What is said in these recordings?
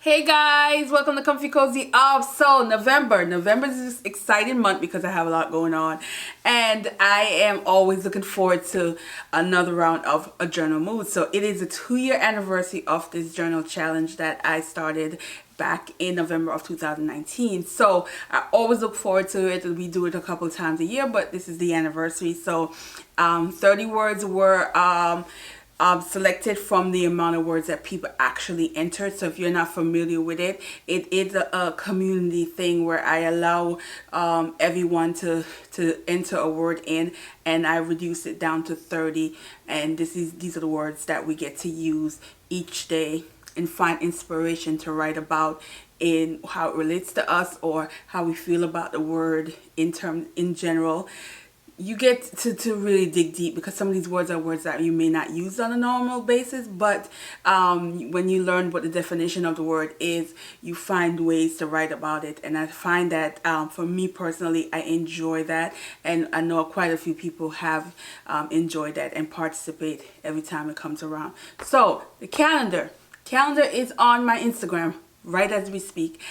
Hey guys, welcome to Comfy Cozy Up. So November is this exciting month because I have a lot going on, and I am always looking forward to another round of a journal mood. So it is a 2-year anniversary of this journal challenge that I started back in November of 2019. So I always look forward to it. We do it a couple of times a year, but this is the anniversary. So 30 words were selected from the amount of words that people actually entered. So if you're not familiar with it, it is a community thing where I allow everyone to enter a word in, and I reduce it down to 30. And these are the words that we get to use each day and find inspiration to write about in how it relates to us or how we feel about the word in general. You get to really dig deep because some of these words are words that you may not use on a normal basis, but when you learn what the definition of the word is, you find ways to write about it. And I find that for me personally, I enjoy that, and I know quite a few people have enjoyed that and participate every time it comes around. So the calendar is on my Instagram right as we speak,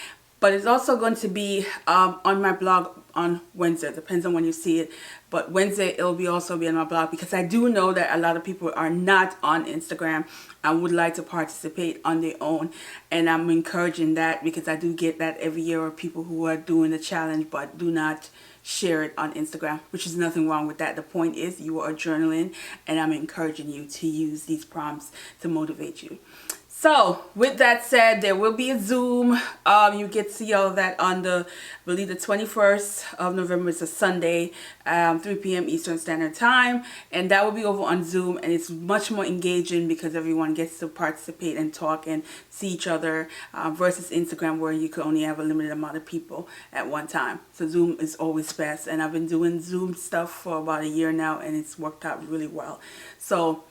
but it's also going to be on my blog on Wednesday. Depends on when you see it, but Wednesday it'll also be on my blog because I do know that a lot of people are not on Instagram and would like to participate on their own, and I'm encouraging that because I do get that every year of people who are doing the challenge but do not share it on Instagram, which is nothing wrong with that. The point is you are journaling, and I'm encouraging you to use these prompts to motivate you. So with that said, there will be a Zoom. You get to see all of that on I believe the 21st of November. It's a Sunday, 3 p.m. Eastern Standard Time, and that will be over on Zoom, and it's much more engaging because everyone gets to participate and talk and see each other versus Instagram where you can only have a limited amount of people at one time. So Zoom is always best, and I've been doing Zoom stuff for about a year now, and it's worked out really well. So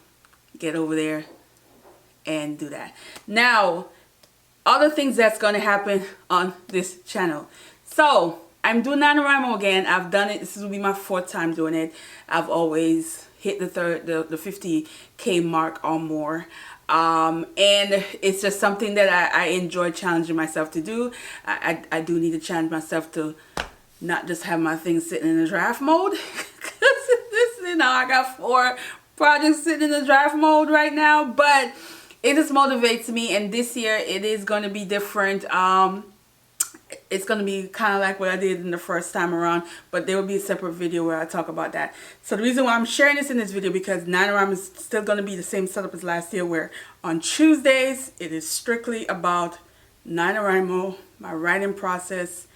get over there and do that. Now, other things that's going to happen on this channel. So I'm doing NaNoWriMo again. I've done it. This will be my 4th time doing it. I've always hit the 50K mark or more. And it's just something that I enjoy challenging myself to do. I do need to challenge myself to not just have my things sitting in the draft mode. Because I got 4 projects sitting in the draft mode right now, but it just motivates me, and this year it is going to be different. It's going to be kind of like what I did in the first time around, but there will be a separate video where I talk about that. So the reason why I'm sharing this in this video, because NaNoWriMo is still going to be the same setup as last year, where on Tuesdays it is strictly about NaNoWriMo, my writing process.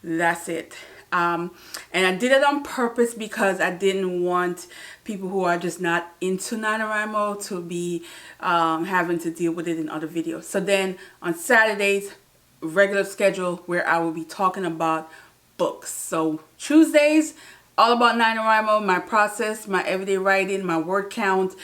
That's it. And I did it on purpose because I didn't want people who are just not into NaNoWriMo to be having to deal with it in other videos. So then on Saturdays, regular schedule where I will be talking about books. So Tuesdays, all about NaNoWriMo, my process, my everyday writing, my word count,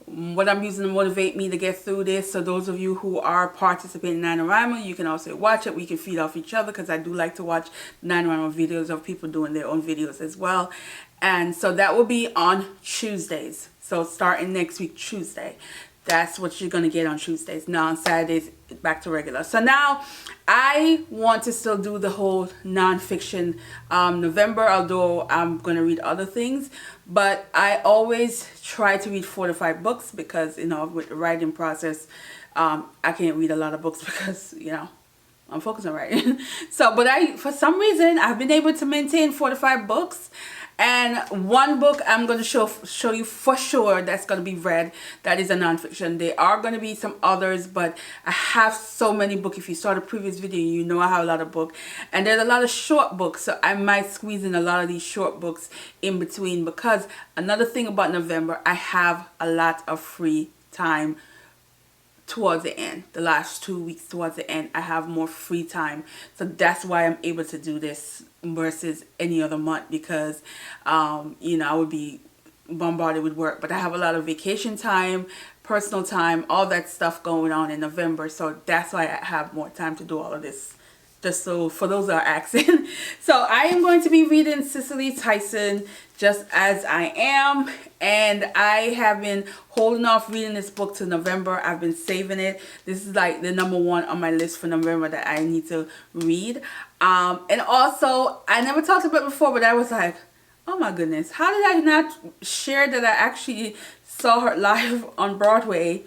what I'm using to motivate me to get through this. So those of you who are participating in NaNoWriMo, you can also watch it. We can feed off each other because I do like to watch NaNoWriMo videos of people doing their own videos as well. And so that will be on Tuesdays. So starting next week, Tuesday. That's what you're going to get on Tuesdays. Now on Saturdays, back to regular. So now I want to still do the whole nonfiction November, although I'm going to read other things. But I always try to read 4 to 5 books because, with the writing process, I can't read a lot of books because, I'm focused on writing. So, but for some reason, I've been able to maintain 4 to 5 books. And one book I'm going to show you for sure that's going to be read. That is a nonfiction. There are going to be some others, but I have so many books. If you saw the previous video, you know I have a lot of books. And there's a lot of short books, so I might squeeze in a lot of these short books in between. Because another thing about November, I have a lot of free time towards the end. The last 2 weeks towards the end, I have more free time. So that's why I'm able to do this versus any other month, because I would be bombarded with work. But I have a lot of vacation time, personal time, all that stuff going on in November. So that's why I have more time to do all of this just so for those that are asking. So I am going to be reading Cicely Tyson, Just As I Am, and I have been holding off reading this book to November. I've been saving it. This is like the #1 on my list for November that I need to read. And also, I never talked about it before, but I was like, oh my goodness, how did I not share that I actually saw her live on Broadway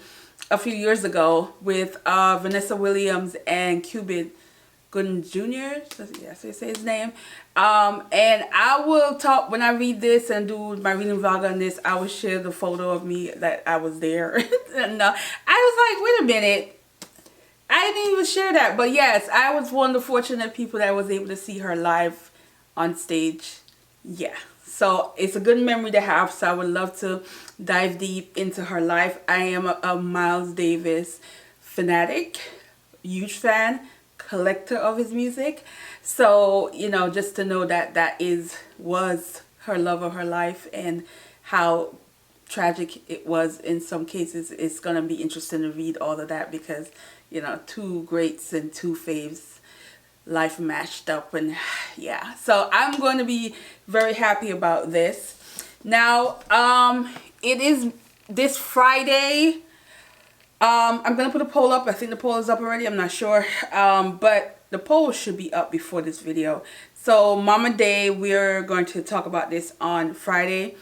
a few years ago with Vanessa Williams and Cuba Gooding Jr. Yes, I say his name. And I will talk when I read this and do my reading vlog on this. I will share the photo of me that I was there. And I was like, wait a minute, I didn't even share that. But yes, I was one of the fortunate people that was able to see her live on stage. Yeah, so it's a good memory to have. So I would love to dive deep into her life. I am a Miles Davis fanatic, huge fan, collector of his music. So, you know, just to know that was her love of her life and how tragic it was in some cases, it's going to be interesting to read all of that because, you know, two greats and two faves, life mashed up. And yeah, so I'm going to be very happy about this. Now, it is this Friday. I'm going to put a poll up. I think the poll is up already. I'm not sure. But the poll should be up before this video. So Mama Day, we're going to talk about this on Friday.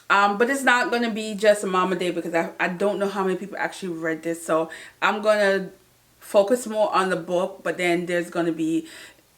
But it's not going to be just a Mama Day because I don't know how many people actually read this. So I'm going to focus more on the book. But then there's going to be,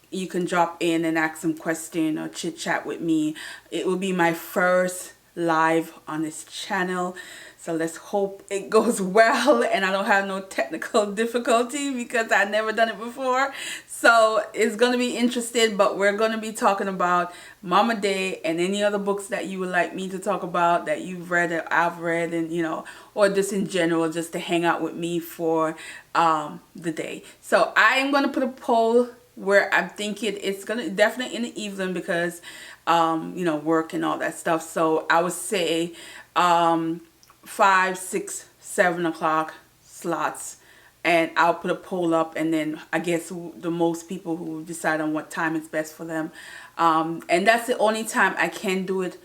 you can drop in and ask some question or chit chat with me. It will be my first live on this channel. So let's hope it goes well and I don't have no technical difficulty because I've never done it before. So it's going to be interesting, but we're going to be talking about Mama Day and any other books that you would like me to talk about that you've read or I've read, and you know, or just in general, just to hang out with me for the day. So I'm going to put a poll where I'm thinking it's going to definitely in the evening because you know, work and all that stuff. So I would say 5, 6, 7 o'clock slots, and I'll put a poll up, and then I guess the most people who decide on what time is best for them, and that's the only time I can do it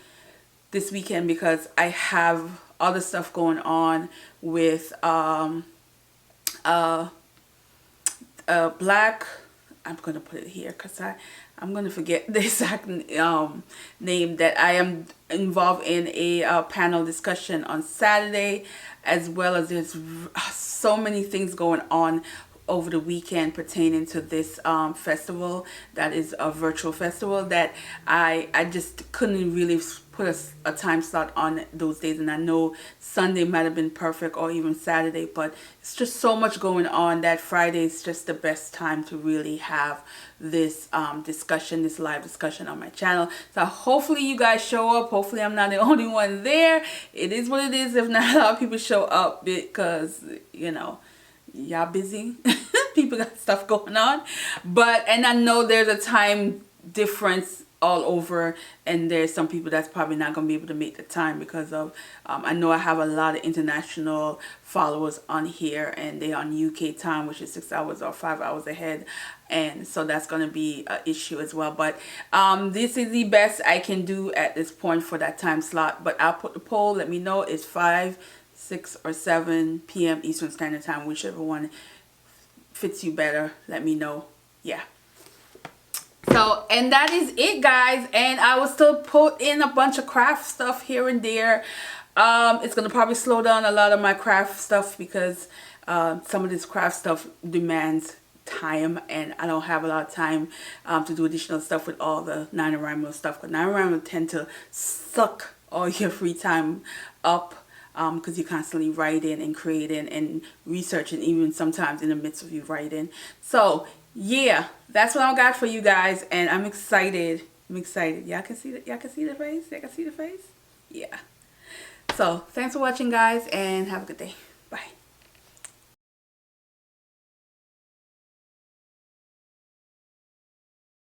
this weekend because I have other stuff going on with Black. I'm gonna put it here because I'm gonna forget the exact name that I am involved in a panel discussion on Saturday, as well as there's so many things going on over the weekend pertaining to this festival that is a virtual festival that I just couldn't really put a time slot on those days. And I know Sunday might have been perfect or even Saturday, but it's just so much going on that Friday is just the best time to really have this discussion, this live discussion on my channel. So hopefully you guys show up. Hopefully I'm not the only one there. It is what it is if not a lot of people show up because, you know, y'all busy. People got stuff going on. And I know there's a time difference all over, and there's some people that's probably not going to be able to make the time because of I know I have a lot of international followers on here, and they're on UK time, which is 6 hours or 5 hours ahead, and so that's going to be an issue as well. But this is the best I can do at this point for that time slot. But I'll put the poll. Let me know. It's 5, 6, or 7 p.m. Eastern Standard Time, whichever one fits you better. Let me know. Yeah. So, and that is it, guys. And I will still put in a bunch of craft stuff here and there. It's going to probably slow down a lot of my craft stuff because some of this craft stuff demands time, and I don't have a lot of time to do additional stuff with all the NaNoWriMo stuff. Because NaNoWriMo tend to suck all your free time up because you're constantly writing and creating and researching, even sometimes in the midst of you writing. So yeah, that's what I got for you guys, and I'm excited. I'm excited. Y'all can see the face? Y'all can see the face? Yeah. So thanks for watching, guys, and have a good day.